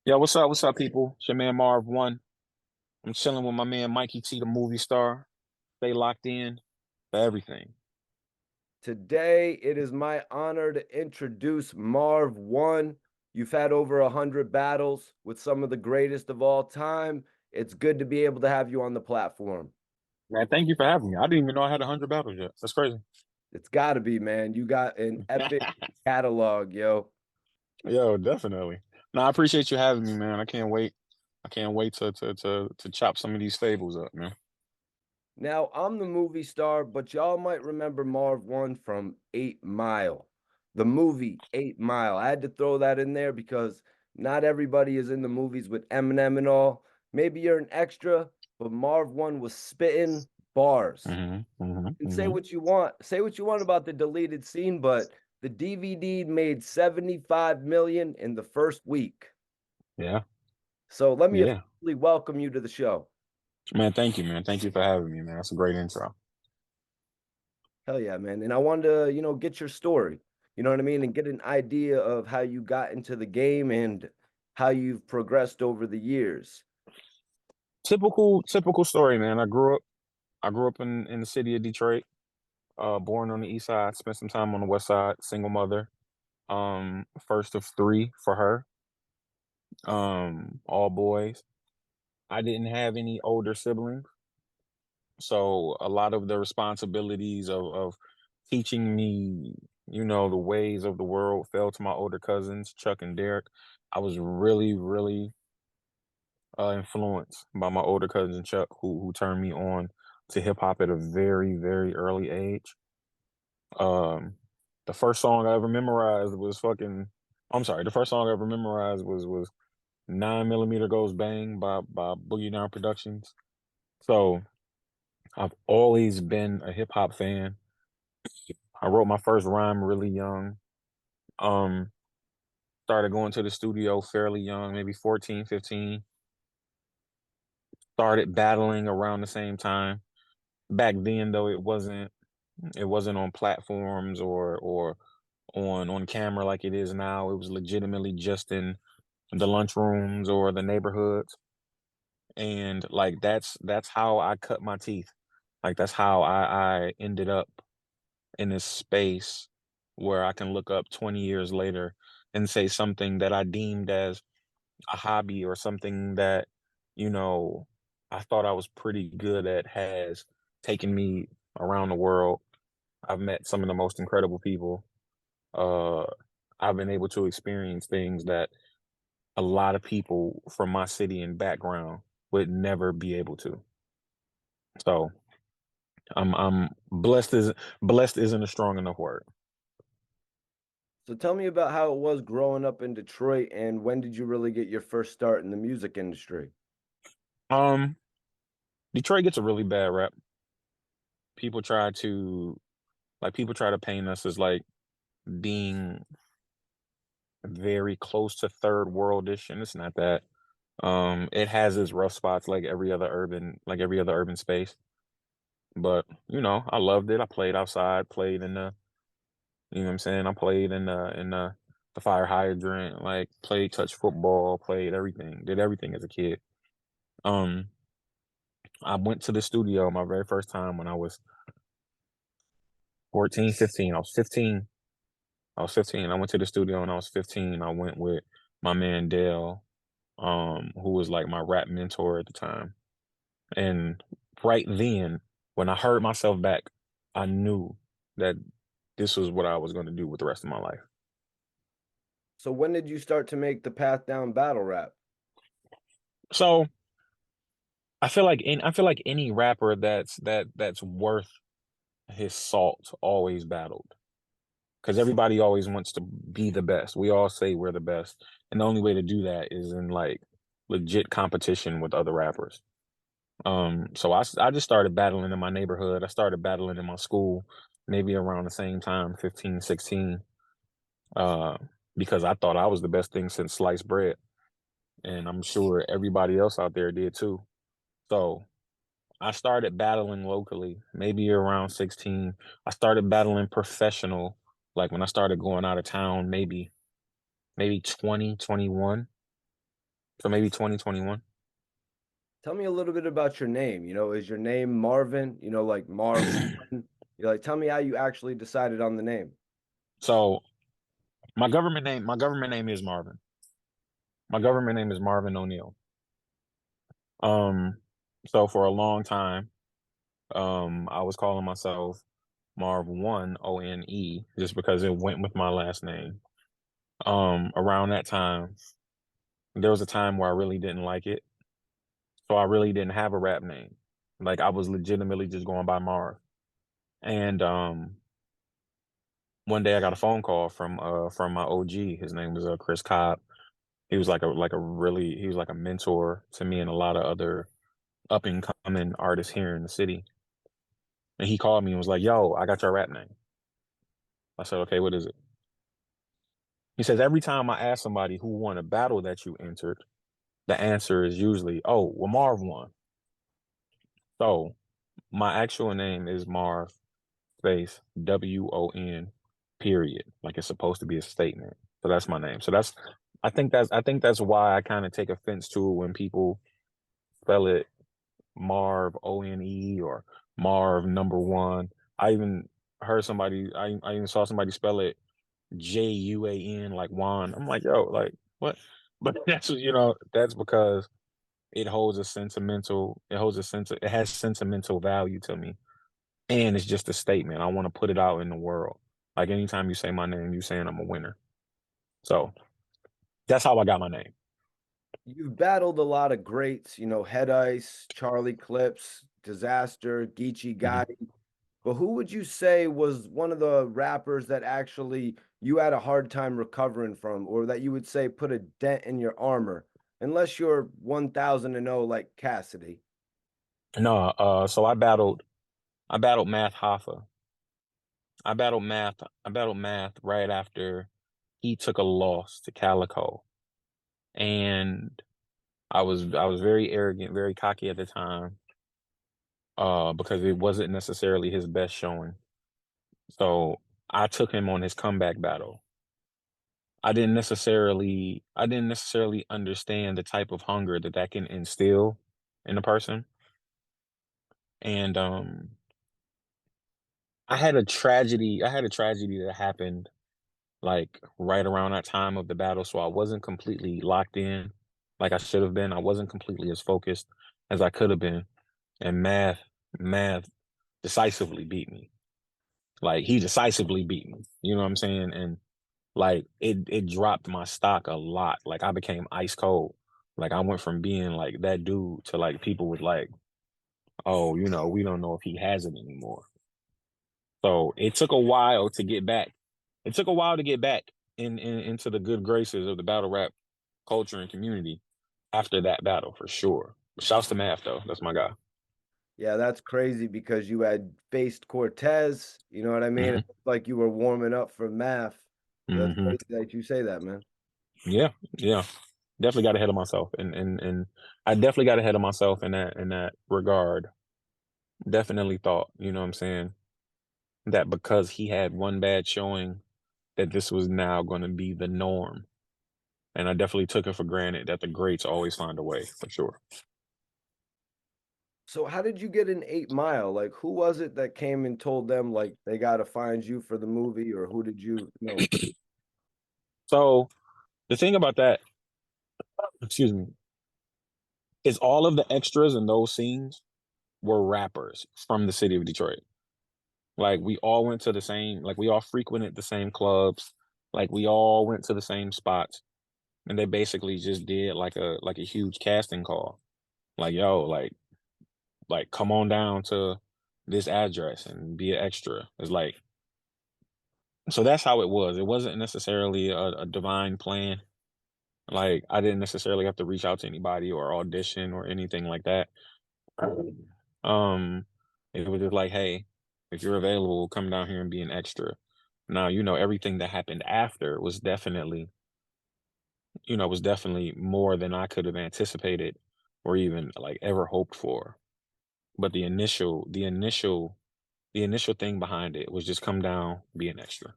Yo, what's up? What's up, people? It's your man Marv One. I'm chilling with my man Mikey T, the movie star. Stay locked in for everything. Today, it is my honor to introduce Marv One. You've had over 100 battles with some of the greatest of all time. It's good to be able to have you on the platform. Man, thank you for having me. I didn't even know I had 100 battles yet. That's crazy. It's got to be, man. You got an epic catalog, yo. Yo, definitely. No, I appreciate you having me, man. I can't wait. I can't wait to chop some of these fables up, man. Now, I'm the movie star, but y'all might remember Marv One from 8 Mile, the movie 8 Mile. I had to throw that in there because not everybody is in the movies with Eminem and all. Maybe you're an extra, but Marv One was spitting bars. And say what you want about the deleted scene, but the DVD made 75 million in the first week. Yeah, So let me yeah. officially welcome you to the show. Man, thank you, man. Thank you for having me, man. That's a great intro. Hell yeah, man. And I wanted to, get your story, you know what I mean? And get an idea of how you got into the game and how you've progressed over the years. Typical story, man. I grew up in the city of Detroit. Born on the east side, spent some time on the west side, single mother. First of three for her. All boys. I didn't have any older siblings, so a lot of the responsibilities of teaching me, the ways of the world fell to my older cousins, Chuck and Derek. I was really influenced by my older cousin Chuck, who turned me on to hip hop at a very early age. Um, the first song I ever memorized was fucking. I'm sorry. The first song I ever memorized was 9 millimeter Goes Bang by Boogie Down Productions. So I've always been a hip hop fan. I wrote my first rhyme really young. Um, Started going to the studio fairly young, maybe 14, 15. Started battling around the same time. Back then though, it wasn't on platforms or on camera like it is now. It was legitimately just in the lunchrooms or the neighborhoods. And like that's how I cut my teeth. Like that's how I ended up in this space where I can look up 20 years later and say something that I deemed as a hobby or something that, you know, I thought I was pretty good at has taken me around the world. I've met some of the most incredible people. Uh, I've been able to experience things that a lot of people from my city and background would never be able to. So I'm blessed isn't a strong enough word. So tell me about how it was growing up in Detroit and when did you really get your first start in the music industry? Um, Detroit gets a really bad rep. People try to people try to paint us as like being very close to third worldish, and it's not that. It has its rough spots like every other urban space. But I loved it. I played outside, played in the you know what I'm saying? I played in the fire hydrant, like played touch football, played everything, did everything as a kid. Um, I went to the studio my very first time when I was 14, 15. I was 15. I was 15. I went to the studio when I was 15. I went with my man Dale, who was like my rap mentor at the time. And right then, when I heard myself back, I knew that this was what I was going to do with the rest of my life. So when did you start to make the path down battle rap? So I feel like any rapper that's worth his salt always battled because everybody always wants to be the best. We all say we're the best, and the only way to do that is in like legit competition with other rappers. So I just started battling in my neighborhood. I started battling in my school, maybe around the same time, 15, 16, uh, because I thought I was the best thing since sliced bread, and I'm sure everybody else out there did too. So I started battling locally, maybe around 16. I started battling professional, like when I started going out of town, maybe 20, 21. So maybe 2021. Tell me a little bit about your name. Is your name Marvin? Like Marv one? Tell me how you actually decided on the name. So my government name is Marvin. My government name is Marvin O'Neill. Um, so for a long time, I was calling myself Marv One ONE just because it went with my last name. Around that time, there was a time where I really didn't like it, so I really didn't have a rap name. Like I was legitimately just going by Marv. And one day I got a phone call from my OG. His name was Chris Cobb. He was he was like a mentor to me and a lot of other up and coming artists here in the city. And he called me and was like, "Yo, I got your rap name." I said, "Okay, what is it?" He says, "Every time I ask somebody who won a battle that you entered, the answer is usually, oh, well, Marv won." So my actual name is Marv space WON period. Like it's supposed to be a statement. So that's my name. So I think that's why I kind of take offense to it when people spell it Marv ONE or Marv number one. I even I even saw somebody spell it JUAN like Juan. I'm like, yo, like what? But that's because it has sentimental value to me. And it's just a statement. I want to put it out in the world. Like anytime you say my name, you saying I'm a winner. So that's how I got my name. You've battled a lot of greats, Head Ice, Charlie Clips, Disaster, Geechee Mhm. Gotti. But who would you say was one of the rappers that actually you had a hard time recovering from, or that you would say put a dent in your armor? Unless you're 1,000-0 like Cassidy. No, so I battled Math Hoffa. I battled Math right after he took a loss to Calico. And I was very arrogant, very cocky at the time, because it wasn't necessarily his best showing. So I took him on his comeback battle. I didn't necessarily understand the type of hunger that that can instill in a person. And I had a tragedy that happened like right around that time of the battle, so I wasn't completely locked in like I should have been. I wasn't completely as focused as I could have been. And math decisively beat me. Like he decisively beat me. You know what I'm saying? And like it dropped my stock a lot. Like I became ice cold. Like I went from being like that dude to like people was like, "Oh, we don't know if he has it anymore." So it took a while to get back. It took a while to get back into the good graces of the battle rap culture and community after that battle for sure. Shouts to Math though. That's my guy. Yeah, that's crazy because you had faced Cortez, you know what I mean? Hmm. It looked like you were warming up for math. So that's Hmm. crazy that you say that, man. Yeah, yeah. Definitely got ahead of myself, and I definitely got ahead of myself in that regard. Definitely thought, you know what I'm saying, that because he had one bad showing, that this was now going to be the norm. And I definitely took it for granted that the greats always find a way, for sure. So how did you get an 8 Mile? Like who was it that came and told them like they gotta find you for the movie, or who did you know? So the thing about that, excuse me, is all of the extras in those scenes were rappers from the city of Detroit. Like we all went to the same, like we all frequented the same clubs, like we all went to the same spots, and they basically just did like a huge casting call. Like, yo, like come on down to this address and be an extra. It's like so that's how it was. It wasn't necessarily a divine plan. Like I didn't necessarily have to reach out to anybody or audition or anything like that. Um, it was just like, hey, if you're available, come down here and be an extra. Now, everything that happened after was definitely more than I could have anticipated or even like ever hoped for. But the initial thing behind it was just come down, be an extra.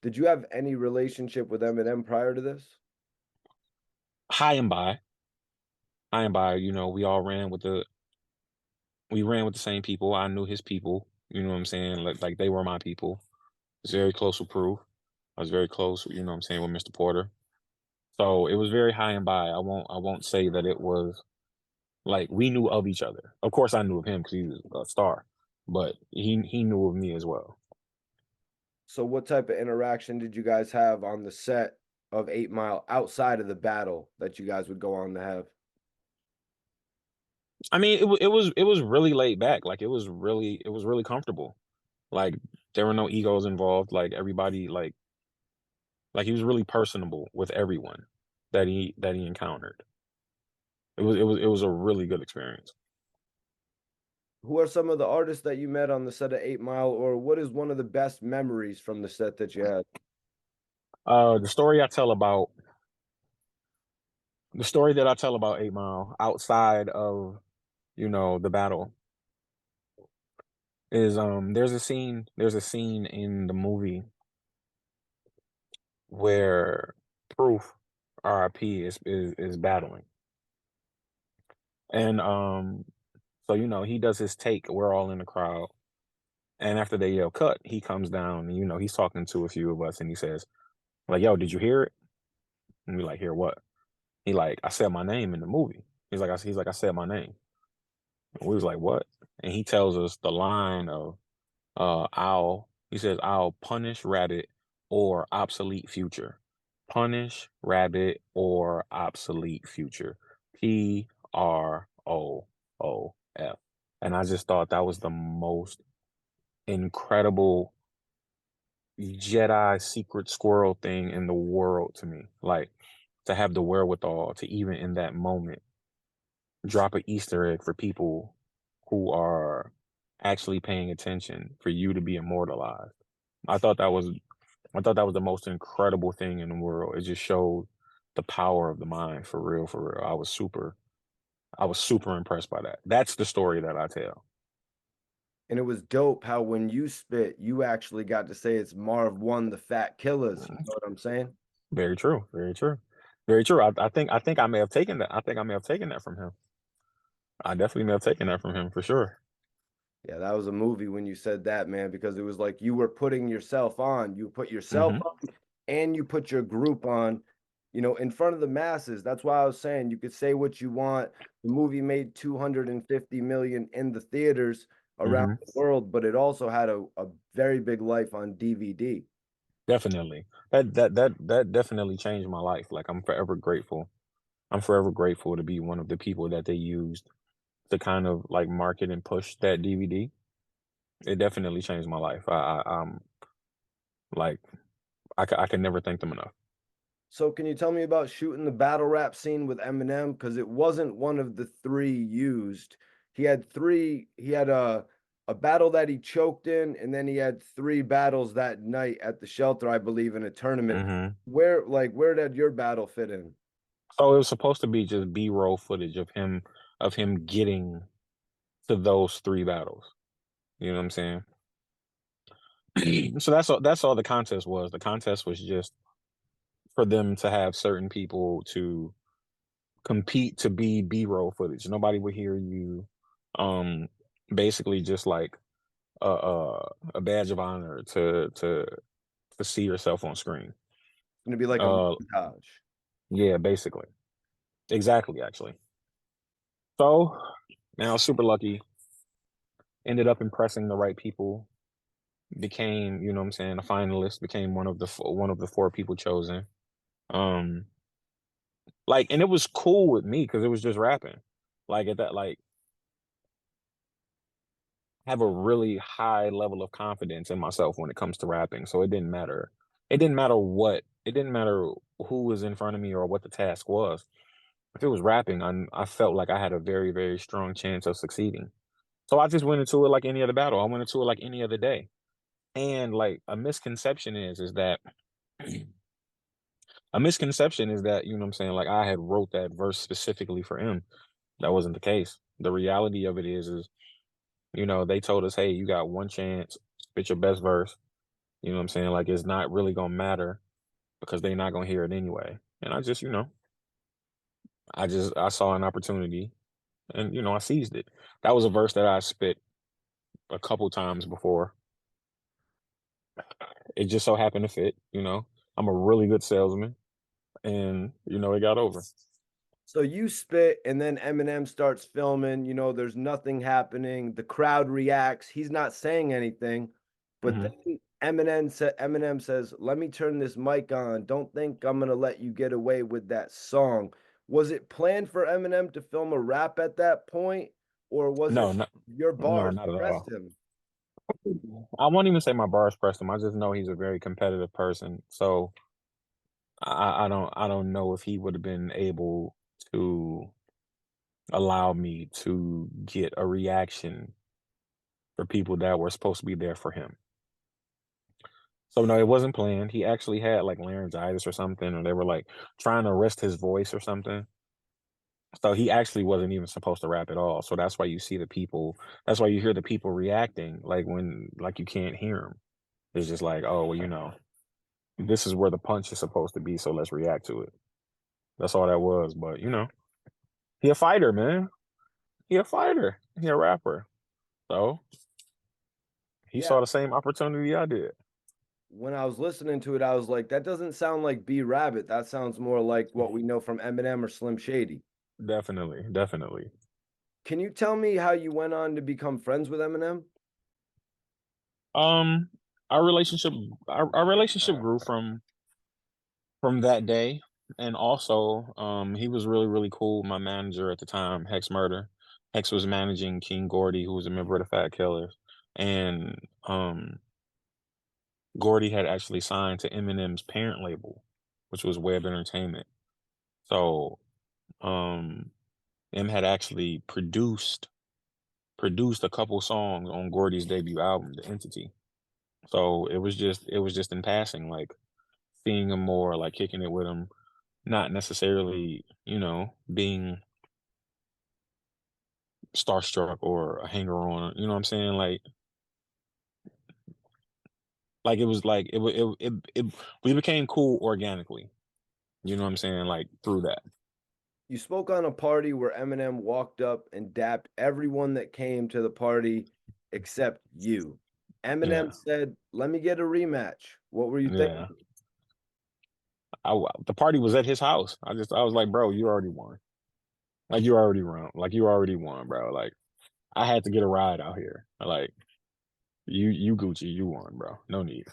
Did you have any relationship with Eminem prior to this? high and by, we all ran with the same people. I knew his people. You know what I'm saying? Like they were my people. I was very close with Proof. I was very close, what I'm saying, with Mr. Porter. So it was very high and by. I won't say that it was like we knew of each other. Of course, I knew of him because he was a star, but he knew of me as well. So what type of interaction did you guys have on the set of 8 Mile outside of the battle that you guys would go on to have? I mean, it was really laid back. Like it was really comfortable. Like there were no egos involved. Like everybody, like he was really personable with everyone that he encountered. It was a really good experience. Who are some of the artists that you met on the set of 8 Mile, or what is one of the best memories from the set that you had? The story I tell about the story that I tell about 8 Mile outside of the battle is there's a scene in the movie where Proof RIP is battling. And so he does his take. We're all in the crowd. And after they yell cut, he comes down and he's talking to a few of us and he says, like, yo, did you hear it? And we like, hear what? He like, I said my name in the movie. He's like, I said my name. And we was like, what? And he tells us the line of he says, I'll punish rabbit or obsolete future. Punish rabbit or obsolete future. PROOF. And I just thought that was the most incredible Jedi secret squirrel thing in the world to me. Like to have the wherewithal to even in that moment drop an Easter egg for people who are actually paying attention for you to be immortalized. I thought that was I thought that was the most incredible thing in the world. It just showed the power of the mind for real, for real. I was super impressed by that. That's the story that I tell. And it was dope how when you spit, you actually got to say it's Marv won the Fat Killers. You Mhm. know what I'm saying? Very true. Very true. Very true. I think I may have taken that. I think I may have taken that from him. I definitely may have taken that from him for sure. Yeah, that was a movie when you said that, man, because it was like you were putting yourself on. You put yourself Hmm. on and you put your group on, in front of the masses. That's why I was saying you could say what you want. The movie made 250 million in the theaters around Hmm. the world, but it also had a very big life on DVD. Definitely. That definitely changed my life. Like I'm forever grateful. I'm forever grateful to be one of the people that they used to kind of like market and push that DVD. It definitely changed my life. Like I can never thank them enough. So can you tell me about shooting the battle rap scene with Eminem? Because it wasn't one of the three used. He had a battle that he choked in, and then he had three battles that night at the shelter, I believe, in a tournament. Hmm. Where did your battle fit in? So it was supposed to be just B-roll footage of him getting to those three battles. You know what I'm saying? So that's all the contest was. The contest was just for them to have certain people to compete to be B-roll footage. Nobody would hear you. Basically just like a badge of honor to see yourself on screen. It's gonna be like a Uh, montage. yeah, basically, exactly, actually. So now, super lucky. Ended up impressing the right people. Became, what I'm saying, a finalist. Became one of the four people chosen. Um, and it was cool with me because it was just rapping. Like at that, like have a really high level of confidence in myself when it comes to rapping. So it didn't matter. It didn't matter what. It didn't matter who was in front of me or what the task was. If it was rapping, I felt like I had a very, very strong chance of succeeding. So I just went into it like any other battle. I went into it like any other day. And like a misconception is that, what I'm saying, like I had wrote that verse specifically for him. That wasn't the case. The reality of it is they told us, hey, you got one chance, spit your best verse. You know what I'm saying? Like it's not really gonna matter because they're not gonna hear it anyway. And I just. I saw an opportunity and I seized it. That was a verse that I spit a couple times before. It just so happened to fit. I'm a really good salesman and it got over. So you spit, and then Eminem starts filming. There's nothing happening. The crowd reacts. He's not saying anything, but Hmm. then Eminem says, "Let me turn this mic on. Don't think I'm gonna let you get away with that song." Was it planned for Eminem to film a rap at that point, or was it No, not your no, bars not at pressed all. him? I won't even say my bars pressed him. I just know he's a very competitive person. So I don't know if he would have been able to allow me to get a reaction for people that were supposed to be there for him. So no, it wasn't planned. He actually had like laryngitis or something, or they were like trying to rest his voice or something. So he actually wasn't even supposed to rap at all. So that's why you see the people. That's why you hear the people reacting like when like you can't hear him. It's just like, oh well, this is where the punch is supposed to be. So let's react to it. That's all that was. But he a fighter, man. He a fighter. He a rapper. So he Yeah. saw the same opportunity I did. When I was listening to it, I was like, that doesn't sound like B Rabbit. That sounds more like what we know from Eminem or Slim Shady. Definitely, definitely. Can you tell me how you went on to become friends with Eminem? Um, our relationship, our relationship grew from that day, and also, he was really really cool. My manager at the time, Hex Murder. Hex was managing King Gordy, who was a member of the Fat Killers, and Gordy had actually signed to Eminem's parent label, which was Web Entertainment. So, M had actually produced a couple songs on Gordy's debut album, The Entity. So it was just in passing, like seeing him more, like kicking it with him, not necessarily, being starstruck or a hanger on. You know what I'm saying? Like it was like it we became cool organically. You know what I'm saying? Like through that. You spoke on a party where Eminem walked up and dapped everyone that came to the party except you. Yeah. Eminem said, "Let me get a rematch." What were you Yeah. thinking? The party was at his house. I was like, bro, you already won. Like you already won. Like you already won, bro. Like I had to get a ride out here. Like you Gucci, you won, bro. No need.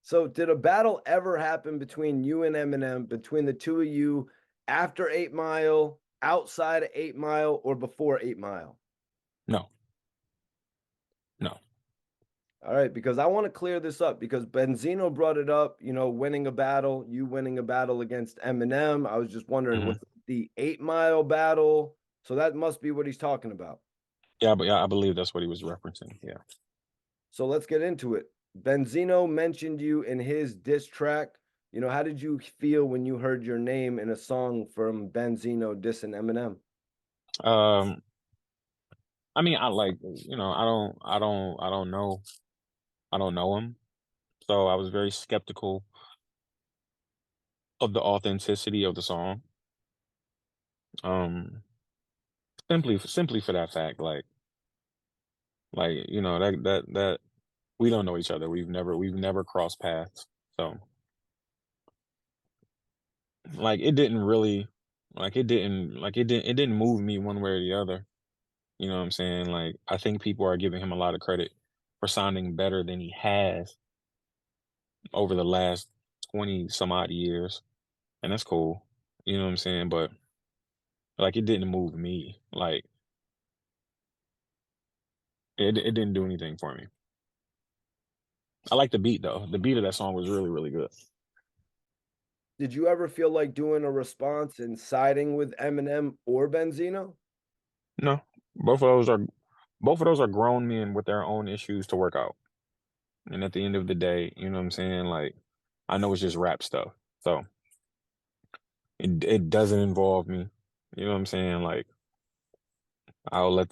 So, did a battle ever happen between you and Eminem, between the two of you, after 8 Mile, outside of 8 Mile, or before 8 Mile? No, no. All right, because I want to clear this up because Benzino brought it up, winning a battle, you winning a battle against Eminem. I was just wondering, Hmm. was it the 8 Mile battle? So that must be what he's talking about. Yeah, but yeah, I believe that's what he was referencing. Yeah. So let's get into it. Benzino mentioned you in his diss track. How did you feel when you heard your name in a song from Benzino dissing Eminem? Um, I mean, I don't know him. So I was very skeptical of the authenticity of the song. Um, simply for that fact, that we don't know each other. We've never crossed paths. So like it didn't really it didn't move me one way or the other. You know what I'm saying? Like I think people are giving him a lot of credit for sounding better than he has over the last 20 some odd years. And that's cool. You know what I'm saying? But like it didn't move me. Like it didn't do anything for me. I like the beat though. The beat of that song was really, really good. Did you ever feel like doing a response and siding with Eminem or Benzino? No. Both of those are both of those are grown men with their own issues to work out. And at the end of the day, you know what I'm saying? Like I know it's just rap stuff. So it doesn't involve me. You know what I'm saying? Like I'll let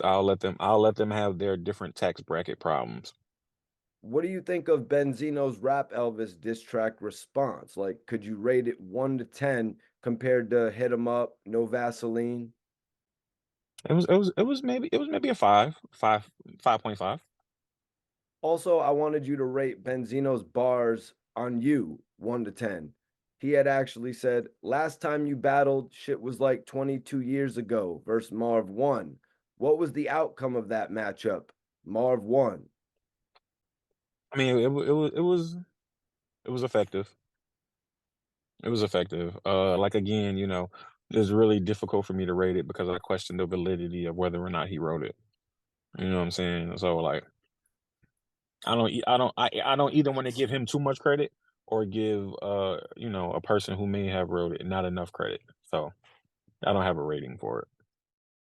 them have their different tax bracket problems. What do you think of Benzino's Rap Elvis diss track response? Like, could you rate it 1 to 10 compared to Hit 'Em Up, No Vaseline? It was maybe a 5.5. Also, I wanted you to rate Benzino's bars on You 1 to 10. He had actually said, "Last time you battled, shit was like 22 years ago versus Marv won. What was the outcome of that matchup? Marv won." I mean, it was effective. It was effective. Like again, it's really difficult for me to rate it because I question the validity of whether or not he wrote it. You know what I'm saying? So like, I don't either want to give him too much credit or give a person who may have wrote it not enough credit. So I don't have a rating for it.